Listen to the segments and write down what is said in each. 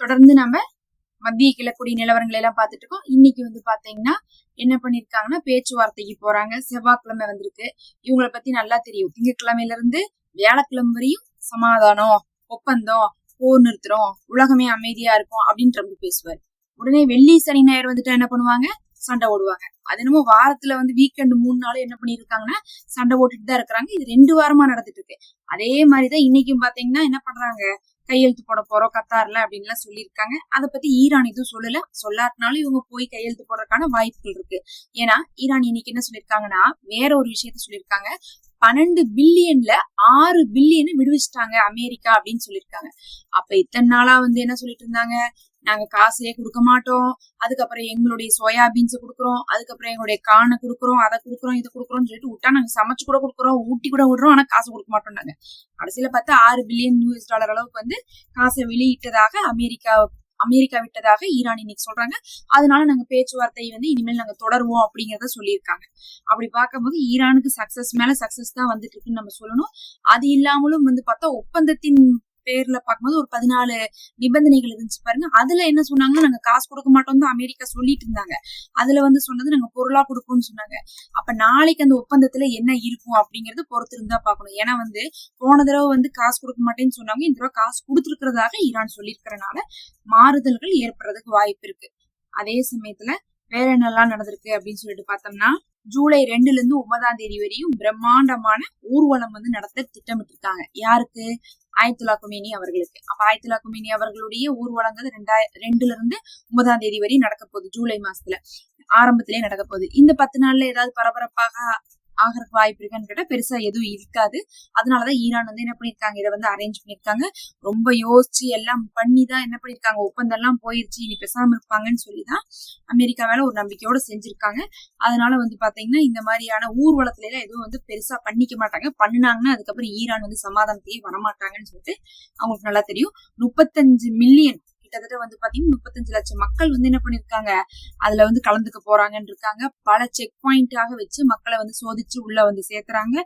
தொடர்ந்து நம்ம மத்திய கிழக்குடி நிலவரங்களை எல்லாம் பார்த்துட்டு இருக்கோம். இன்னைக்கு வந்து பாத்தீங்கன்னா என்ன பண்ணிருக்காங்கன்னா பேச்சுவார்த்தைக்கு போறாங்க. செவ்வாய்க்கிழமை வந்திருக்கு. இவங்களை பத்தி நல்லா தெரியும். திங்கட்கிழமையில இருந்து வியாழக்கிழமை வரையும் சமாதானம், ஒப்பந்தம், போர் நிறுத்துறோம், உலகமே அமைதியா இருக்கும் அப்படின்னு ட்ரம்ப் பேசுவாரு. உடனே வெள்ளி சனி ஞாயிறு வந்துட்டு என்ன பண்ணுவாங்க, சண்டை ஓடுவாங்க. அது என்னமோ வாரத்துல வந்து வீக்கெண்ட் 3 நாள் என்ன பண்ணிருக்காங்கன்னா சண்டை ஓட்டுட்டு தான் இருக்கிறாங்க. இது 2 வாரமா நடந்துட்டு இருக்கு. அதே மாதிரிதான் இன்னைக்கும் பாத்தீங்கன்னா என்ன பண்றாங்க, கையெழுத்து போட போறோம் கத்தார்ல அப்படின்னு எல்லாம் சொல்லியிருக்காங்க. அதை பத்தி ஈரான் எதுவும் சொல்லல. சொல்லாட்டினாலும் இவங்க போய் கையெழுத்து போடுறதுக்கான வாய்ப்புகள் இருக்கு. ஏன்னா ஈரான் இன்னைக்கு என்ன சொல்லியிருக்காங்கன்னா வேற ஒரு விஷயத்த சொல்லியிருக்காங்க. 12 பில்லியன்ல 6 பில்லியன் விடுவிச்சிட்டாங்க அமெரிக்கா அப்படின்னு சொல்லியிருக்காங்க. அப்ப இத்தனை நாளா வந்து என்ன சொல்லிட்டு இருந்தாங்க, நாங்க காசையே கொடுக்க மாட்டோம், அதுக்கப்புறம் எங்களுடைய சோயாபீன்ஸ் கொடுக்குறோம், அதுக்கப்புறம் எங்களுடைய கானை கொடுக்குறோம், அதை கொடுக்குறோம், இதை கொடுக்குறோம்னு சொல்லிட்டு விட்டா நாங்க சமைச்சு கூட கொடுக்குறோம், ஊட்டி கூட விடுறோம், ஆனா காசு கொடுக்க மாட்டோம்னாங்க. கடைசியில பார்த்தா 6 பில்லியன் US டாலர் அளவுக்கு வந்து காசை வெளியிட்டதாக அமெரிக்கா விட்டதாக ஈரான் இன்னைக்கு சொல்றாங்க. அதனால நாங்க பேச்சுவார்த்தை வந்து இனிமேல் நாங்க தொடருவோம் அப்படிங்கறத சொல்லியிருக்காங்க. அப்படி பார்க்கும்போது ஈரானுக்கு சக்சஸ் மேல சக்சஸ் தான் வந்துட்டு இருக்குன்னு நம்ம சொல்லணும். அது இல்லாமலும் வந்து பார்த்தா ஒப்பந்தத்தின் பேர்ல பார்க்கும்போது ஒரு 14 நிபந்தனைகள் இருந்துச்சு பாருங்க. அதுல என்ன சொன்னாங்கன்னா நாங்க காசு கொடுக்க மாட்டோம் தான் அமெரிக்கா சொல்லிட்டு இருந்தாங்க. அதுல வந்து சொன்னது நாங்க பொருளா கொடுப்போம்னு சொன்னாங்க. அப்ப நாளைக்கு அந்த ஒப்பந்தத்துல என்ன இருக்கும் அப்படிங்கறது பொறுத்து இருந்தா பாக்கணும். ஏன்னா வந்து போன தடவை வந்து காசு கொடுக்க மாட்டேன்னு சொன்னாங்க, இந்த தடவை காசு கொடுத்துருக்கிறதாக ஈரான் சொல்லியிருக்கிறனால மாறுதல்கள் ஏற்படுறதுக்கு வாய்ப்பு இருக்கு. அதே சமயத்துல வேற என்னெல்லாம் நடந்திருக்கு அப்படின்னு சொல்லிட்டு பார்த்தோம்னா, ஜூலை 2ல இருந்து 9ஆம் தேதி வரையும் பிரம்மாண்டமான ஊர்வலம் வந்து நடத்த திட்டமிட்டு இருக்காங்க. யாருக்கு, ஆயத்துல்லா கொமேனி அவர்களுக்கு. அப்ப ஆயத்துல்லா கொமேனி அவர்களுடைய ஊர்வலங்கள் 2ல இருந்து 9ஆம் தேதி வரை நடக்க போகுது. ஜூலை மாசத்துல ஆரம்பத்திலே நடக்க போகுது. இந்த 10 நாள்ல ஏதாவது பரபரப்பாக ஆகிறதுக்கு வாய்ப்பு இருக்கான்னு கேட்டா பெருசா எதுவும் இருக்காது. அதனாலதான் ஈரான் வந்து என்ன பண்ணிருக்காங்க, இதை வந்து அரேஞ்ச் பண்ணிருக்காங்க. ரொம்ப யோசிச்சு எல்லாம் பண்ணிதான் என்ன பண்ணிருக்காங்க, ஒப்பந்தம் எல்லாம் போயிருச்சு, இனி பேசாம இருப்பாங்கன்னு சொல்லிதான் அமெரிக்கா மேல ஒரு நம்பிக்கையோட செஞ்சிருக்காங்க. அதனால வந்து பாத்தீங்கன்னா இந்த மாதிரியான ஊர்வலத்துல எல்லாம் எதுவும் வந்து பெருசா பண்ணிக்க மாட்டாங்க. பண்ணினாங்கன்னா அதுக்கப்புறம் ஈரான் வந்து சமாதானத்தையே வரமாட்டாங்கன்னு சொல்லிட்டு அவங்களுக்கு நல்லா தெரியும். 35 மில்லியன் கிட்டத்தட்ட வந்து பாத்தீங்கன்னா 35 லட்சம் மக்கள் வந்து என்ன பண்ணிருக்காங்க, அதுல வந்து கலந்துக்க போறாங்கன்னு இருக்காங்க. பல செக் பாயிண்டாக வச்சு மக்களை வந்து சோதிச்சு உள்ள வந்து சேர்த்துறாங்க.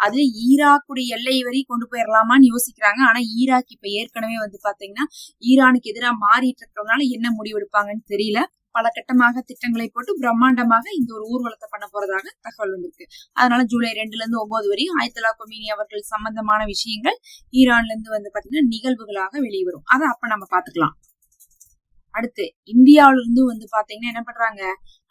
அது ஈராக்குடைய எல்லை வரை கொண்டு போயிடலாமான்னு யோசிக்கிறாங்க. ஆனா ஈராக் இப்ப ஏற்கனவே வந்து பாத்தீங்கன்னா ஈரானுக்கு எதிராக மாறிட்டு இருக்கிறதுனால என்ன முடிவெடுப்பாங்கன்னு தெரியல. பல கட்டமாக திட்டங்களை போட்டு பிரம்மாண்டமாக இந்த ஒரு ஊர்வலத்தை பண்ண போறதாக தகவல் வந்திருக்கு. அதனால ஜூலை 2ல இருந்து 9 வரையும் ஆயத்துல்லா கொமேனி அவர்கள் சம்பந்தமான விஷயங்கள் ஈரான்ல இருந்து வந்து பாத்தீங்கன்னா நிகழ்வுகளாக வெளிவரும். அதை அப்ப நம்ம பாத்துக்கலாம். அடுத்து இந்தியாவில இருந்து வந்து பாத்தீங்கன்னா என்ன பண்றாங்க,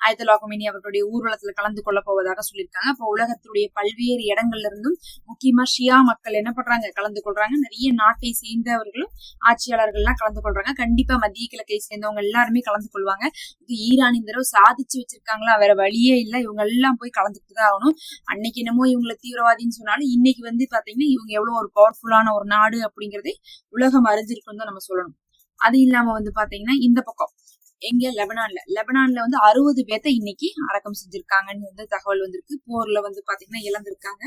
ஆயத்துல்லா கொமேனி அவர்களுடைய ஊர்வலத்துல கலந்து கொள்ள போவதாக சொல்லியிருக்காங்க. அப்ப உலகத்துடைய பல்வேறு இடங்கள்ல இருந்தும் முக்கியமா ஷியா மக்கள் என்ன பண்றாங்க, கலந்து கொள்றாங்க. நிறைய நாட்டை சேர்ந்தவர்களும் ஆட்சியாளர்கள் எல்லாம் கலந்து கொள்றாங்க. கண்டிப்பா மத்திய கிழக்கை சேர்ந்தவங்க எல்லாருமே கலந்து கொள்வாங்க. இது ஈரான் இந்த தடவை சாதிச்சு வச்சிருக்காங்களா, வேற வழியே இல்ல, இவங்க எல்லாம் போய் கலந்துட்டு தான் ஆகணும். அன்னைக்கு என்னமோ இவங்களை தீவிரவாதின்னு சொன்னாலும் இன்னைக்கு வந்து பாத்தீங்கன்னா இவங்க எவ்வளவு ஒரு பவர்ஃபுல்லான ஒரு நாடு அப்படிங்கறதை உலகம் அறிஞ்சிருக்குன்னு தான் நம்ம சொல்லணும். அது இல்லாம வந்து பாத்தீங்கன்னா இந்த பக்கம் எங்க லெபனான்ல வந்து 60 பேர்த்த இன்னைக்கு அடக்கம் செஞ்சிருக்காங்கன்னு வந்து தகவல் வந்திருக்கு. போர்ல வந்து பாத்தீங்கன்னா இழந்திருக்காங்க.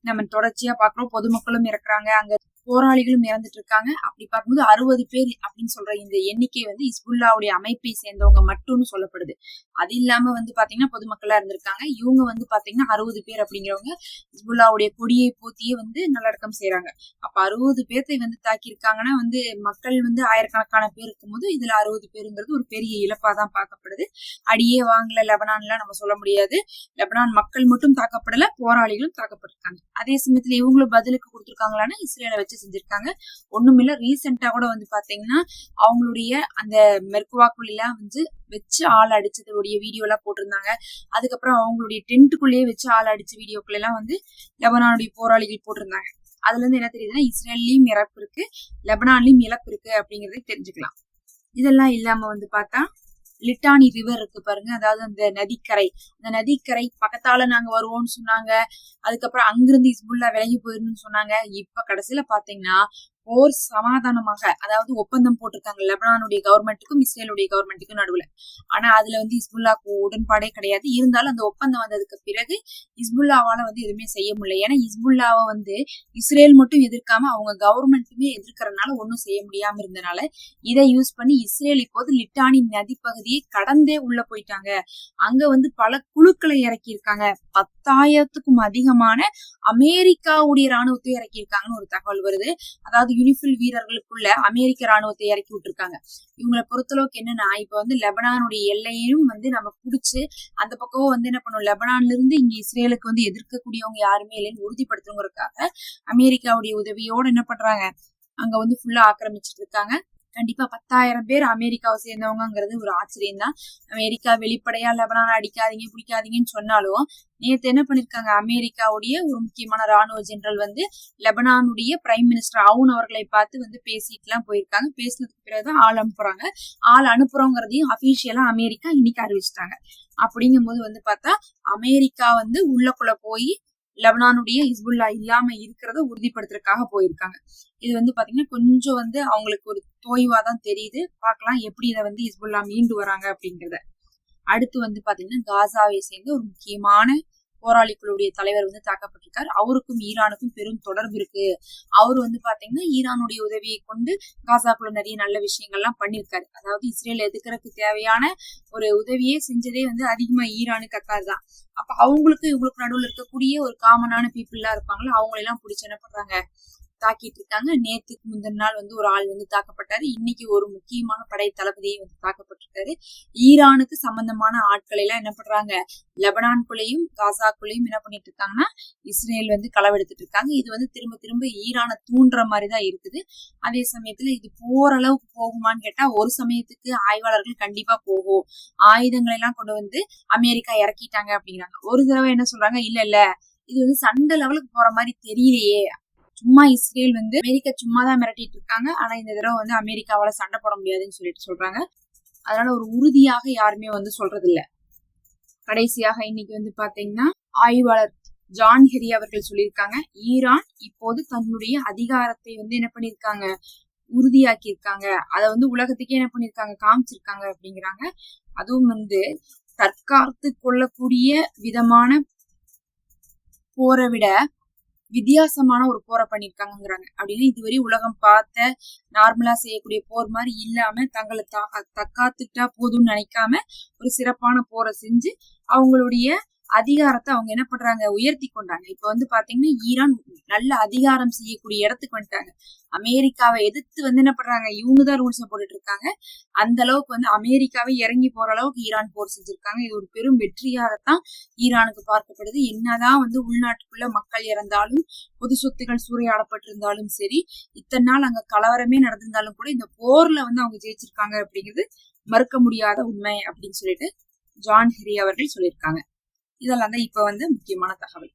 நம்ம தொடர்ச்சியா பாக்குறோம், பொதுமக்களும் இறக்குறாங்க, அங்க போராளிகளும் இறந்துட்டு இருக்காங்க. அப்படி பார்க்கும்போது 60 பேர் அப்படின்னு சொல்ற இந்த எண்ணிக்கை வந்து இஸ்புல்லாவுடைய அமைப்பை சேர்ந்தவங்க மட்டும்னு சொல்லப்படுது. அது இல்லாம வந்து பாத்தீங்கன்னா பொதுமக்களா இருந்திருக்காங்க. இவங்க வந்து பாத்தீங்கன்னா 60 பேர் அப்படிங்கிறவங்க இஸ்புல்லாவுடைய கொடியை போத்தியே வந்து நல்லடக்கம் செய்யறாங்க. அப்ப 60 பேர்த்தை வந்து தாக்கியிருக்காங்கன்னா வந்து மக்கள் வந்து ஆயிரக்கணக்கான பேர் இருக்கும்போது இதுல 60 பேருங்கிறது ஒரு பெரிய இழப்பாதான் பார்க்கப்படுது. அடியே வாங்கல லெபனான்ல நம்ம சொல்ல முடியாது. லெபனான் மக்கள் மட்டும் தாக்கப்படல, போராளிகளும் தாக்கப்பட்டிருக்காங்க. அதே சமயத்துல இவங்களும் பதிலுக்கு கொடுத்திருக்காங்களான்னா இஸ்ரேலை வச்சு செஞ்சிருக்காங்க. ஒண்ணுமில்ல, ரீசெண்டா கூட வந்து பாத்தீங்கன்னா அவங்களுடைய அந்த மெர்குவாக்குள்ள வந்து வச்சு ஆள் அடிச்சதுடைய வீடியோ எல்லாம் போட்டிருந்தாங்க. அதுக்கப்புறம் அவங்களுடைய டென்ட்டுக்குள்ளேயே வச்சு ஆள் அடிச்ச வீடியோக்கள் எல்லாம் வந்து லெபனானுடைய போராளிகள் போட்டிருந்தாங்க. அதுல இருந்து என்ன தெரியுதுன்னா இஸ்ரேல்லயும் இறப்பு இருக்கு, லெபனான்லயும் இழப்பு இருக்கு அப்படிங்கறதை தெரிஞ்சுக்கலாம். இதெல்லாம் இல்லாம வந்து பார்த்தா லிட்டானி ரிவர் இருக்கு பாருங்க, அதாவது அந்த நதிக்கரை பக்கத்தால நாங்க வருவோம்னு சொன்னாங்க. அதுக்கப்புறம் அங்கிருந்து இஸ்புல்லா விலகி போயிருன்னு சொன்னாங்க. இப்ப கடைசியில பாத்தீங்கன்னா போர் சமாதானமாக, அதாவது ஒப்பந்தம் போட்டிருக்காங்க லெபனானுடைய கவர்மெண்ட்டுக்கும் இஸ்ரேலுடைய கவர்மெண்ட்டுக்கும் நடுவுல. ஆனா அதுல வந்து இஸ்புல்லாக்கு உடன்பாடே கிடையாது. இருந்தாலும் அந்த ஒப்பந்தம் வந்ததுக்கு பிறகு இஸ்புல்லாவால வந்து எதுவுமே செய்ய முடியல. ஏன்னா இஸ்புல்லாவை வந்து இஸ்ரேல் மட்டும் எதிர்க்காம அவங்க கவர்மெண்ட்டுமே எதிர்க்கிறதுனால ஒன்னும் செய்ய முடியாம இருந்தனால இதை யூஸ் பண்ணி இஸ்ரேல் இப்போது லிட்டானி நதி பகுதியை கடந்தே உள்ள போயிட்டாங்க. அங்க வந்து பல குழுக்களை இறக்கி இருக்காங்க. 10,000க்கும் அதிகமான அமெரிக்காவுடைய ராணுவத்தை இறக்கி இருக்காங்கன்னு ஒரு தகவல் வருது. அதாவது யூனிஃபில் வீரர்களுக்குள்ள அமெரிக்க ராணுவத்தை இறக்கி விட்டுருக்காங்க. இவங்களை பொறுத்தளவுக்கு என்னன்னா, இப்ப வந்து லெபனானுடைய எல்லையையும் வந்து நம்ம புடிச்சு அந்த பக்கம் வந்து என்ன பண்ணும், லெபனான்ல இருந்து இங்க இஸ்ரேலுக்கு வந்து எதிர்க்கக்கூடியவங்க யாருமே இல்லைன்னு உறுதிப்படுத்துறதுக்காக அமெரிக்காவுடைய உதவியோட என்ன பண்றாங்க, அங்க வந்து ஃபுல்லா ஆக்கிரமிச்சிட்டு இருக்காங்க. கண்டிப்பா 10,000 பேர் அமெரிக்காவை சேர்ந்தவங்கிறது ஒரு ஆச்சரியம் தான். அமெரிக்கா வெளிப்படையா லெபனான் அடிக்காதீங்க பிடிக்காதீங்கன்னு சொன்னாலும் நேத்து என்ன பண்ணிருக்காங்க, அமெரிக்காவுடைய ஒரு முக்கியமான ராணுவ ஜெனரல் வந்து லெபனானுடைய பிரைம் மினிஸ்டர் அவுன் அவர்களை பார்த்து வந்து பேசிட்டு எல்லாம் போயிருக்காங்க. பேசினதுக்கு பிறகுதான் ஆள் அனுப்புறாங்க. ஆள் அனுப்புறோங்கிறதையும் அபிஷியலா அமெரிக்கா இன்னைக்கு அறிவிச்சிட்டாங்க. அப்படிங்கும் போது வந்து பார்த்தா அமெரிக்கா வந்து உள்ளக்குள்ள போய் லெபனானுடைய ஹிஸ்புல்லா இல்லாம இருக்கிறத உறுதிப்படுத்துறதுக்காக போயிருக்காங்க. இது வந்து பாத்தீங்கன்னா கொஞ்சம் வந்து அவங்களுக்கு ஒரு தோய்வாதான் தெரியுது. பார்க்கலாம் எப்படி இதை வந்து ஹிஸ்புல்லா மீண்டு வராங்க அப்படிங்கிறத. அடுத்து வந்து பாத்தீங்கன்னா காசாவை சேர்ந்த ஒரு முக்கியமான போராளிகளுடைய தலைவர் வந்து தாக்கப்பட்டிருக்காரு. அவருக்கும் ஈரானுக்கும் பெரும் தொடர்பு இருக்கு. அவரு வந்து பாத்தீங்கன்னா ஈரானுடைய உதவியை கொண்டு காசாக்குள்ள நிறைய நல்ல விஷயங்கள்லாம் பண்ணிருக்காரு. அதாவது இஸ்ரேல் எதுக்குறதுக்கு தேவையான ஒரு உதவியே செஞ்சதே வந்து அதிகமா ஈரானு கத்தார் தான். அப்ப அவங்களுக்கு இவங்களுக்கு நடுவில் இருக்கக்கூடிய ஒரு காமனான பீப்புள் எல்லாம் இருப்பாங்களா, அவங்களெல்லாம் பிடிச்சி என்ன பண்றாங்க, தாக்கிட்டு இருக்காங்க. நேத்துக்கு முந்தின நாள் வந்து ஒரு ஆள் வந்து தாக்கப்பட்டாரு. இன்னைக்கு ஒரு முக்கியமான படை தளபதியை வந்து தாக்கப்பட்டிருக்காரு. ஈரானுக்கு சம்பந்தமான ஆட்களை எல்லாம் என்ன பண்றாங்க, லெபனான்குள்ளேயும் காசாக்குள்ளேயும் என்ன பண்ணிட்டு இருக்காங்கன்னா இஸ்ரேல் வந்து களவெடுத்துட்டு இருக்காங்க. இது வந்து திரும்ப திரும்ப ஈரானை தூண்டுற மாதிரிதான் இருக்குது. அதே சமயத்துல இது போற அளவுக்கு போகுமான்னு கேட்டா ஒரு சமயத்துக்கு ஆய்வாளர்கள் கண்டிப்பா போகும். ஆயுதங்களை எல்லாம் கொண்டு வந்து அமெரிக்கா இறக்கிட்டாங்க அப்படிங்கிறாங்க. ஒரு தடவை என்ன சொல்றாங்க, இல்ல இது வந்து சண்டை லெவலுக்கு போற மாதிரி தெரியலையே, சும்மா இஸ்ரேல் வந்து அமெரிக்கா சும்மாதான் மிரட்டிட்டு இருக்காங்க, ஆனா இந்த தடவை வந்து அமெரிக்காவால சண்டை போட முடியாதுன்னு சொல்றாங்க. அதனால ஒரு உறுதியாக யாருமே வந்து சொல்றது இல்ல. கடைசியாக இன்னைக்கு வந்து பாத்தீங்கன்னா ஆய்வாளர் ஜான் ஹெரி அவர்கள் சொல்லியிருக்காங்க, ஈரான் இப்போது தன்னுடைய அதிகாரத்தை வந்து என்ன பண்ணிருக்காங்க, உறுதியாக்கி இருக்காங்க. அதை வந்து உலகத்துக்கே என்ன பண்ணிருக்காங்க, காமிச்சிருக்காங்க அப்படிங்கிறாங்க. அதுவும் வந்து தற்காத்து கொள்ளக்கூடிய விதமான போரை விட வித்தியாசமான ஒரு போரை பண்ணிருக்காங்கிறாங்க. அப்படின்னா இதுவரை உலகம் பார்த்த நார்மலா செய்யக்கூடிய போர் மாதிரி இல்லாம தங்களை தற்காத்துட்டா போதும்னு நினைக்காம ஒரு சிறப்பான போரை செஞ்சு அவங்களுடைய அதிகாரத்தை அவங்க என்ன பண்றாங்க, உயர்த்தி கொண்டாங்க. இப்ப வந்து பாத்தீங்கன்னா ஈரான் நல்ல அதிகாரம் செய்யக்கூடிய இடத்துக்கு வந்துட்டாங்க. அமெரிக்காவை எதிர்த்து வந்து என்ன பண்றாங்க, இவங்கதான் ரூல்ஸ போட்டுட்டு இருக்காங்க. அந்த அளவுக்கு வந்து அமெரிக்காவை இறங்கி போற அளவுக்கு ஈரான் போர் செஞ்சிருக்காங்க. இது ஒரு பெரும் வெற்றியாகத்தான் ஈரானுக்கு பார்க்கப்படுது. என்னதான் வந்து உள்நாட்டுக்குள்ள மக்கள் இறந்தாலும் பொது சொத்துகள் சூறையாடப்பட்டிருந்தாலும் சரி, இத்தனை நாள் அங்க கலவரமே நடந்திருந்தாலும் கூட இந்த போர்ல வந்து அவங்க ஜெயிச்சிருக்காங்க அப்படிங்கிறது மறுக்க முடியாத உண்மை அப்படின்னு சொல்லிட்டு ஜான் ஹெரி அவர்கள் சொல்லியிருக்காங்க. இதெல்லாம் தான் இப்ப வந்து முக்கியமான தகவல்.